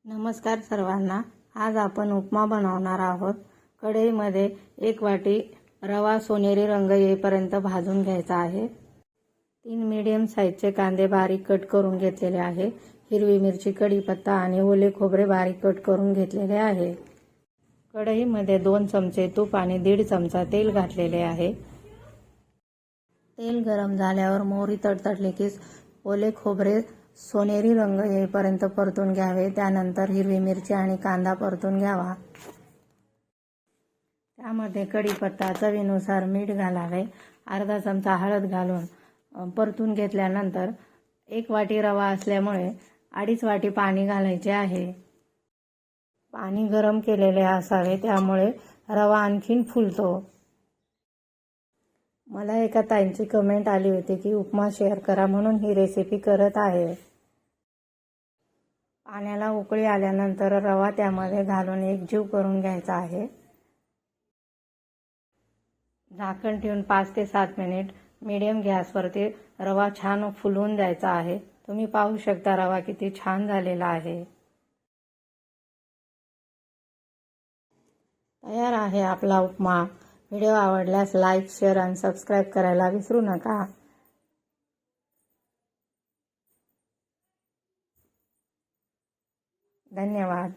नमस्कार सर्वांना। आज आपण उपमा बनवणार आहोत। कढईमध्ये 1 वाटी रवा सोनेरी रंग येईपर्यंत भाजून घ्यायचा आहे। 3 मीडियम साईजचे कांदे बारीक कट करून घेतलेले आहे। हिरवी मिरची, कढीपत्ता आणि ओले खोबरे बारीक कट करून घेतलेले आहे। कढईमध्ये 2 चमचे तूप आणि 1.5 चमचा तेल घातलेले आहे। तेल गरम झाल्यावर मोहरी तडतडली की ओले खोबरे सोनेरी रंग येईपर्यंत परतून घ्यावे। त्यानंतर हिरवी मिरची आणि कांदा परतून घ्यावा। त्यामध्ये कढीपत्ता, चवीनुसार मीठ घालावे। अर्धा चमचा हळद घालून परतून घेतल्यानंतर 1 वाटी रवा असल्यामुळे 2.5 वाटी पाणी घालायचे आहे। पाणी गरम केलेले असावे, त्यामुळे रवा आणखीन फुलतो। मला एका ताईंची कमेंट आली होती की उपमा शेअर करा, म्हणून ही रेसिपी करत आहे। पाण्याला उकळी आल्यानंतर रवा त्यामध्ये घालून एकजीव करून घ्यायचा आहे। झाकण ठेवून 5 ते 7 मिनिट मीडियम गॅसवरती रवा छान फुलवून द्यायचा आहे। तुम्ही पाहू शकता रवा किती छान झालेला आहे। तयार आहे आपला उपमा। व्हिडिओ आवडल्यास लाईक, शेअर आणि सबस्क्राईब करायला विसरू नका। धन्यवाद।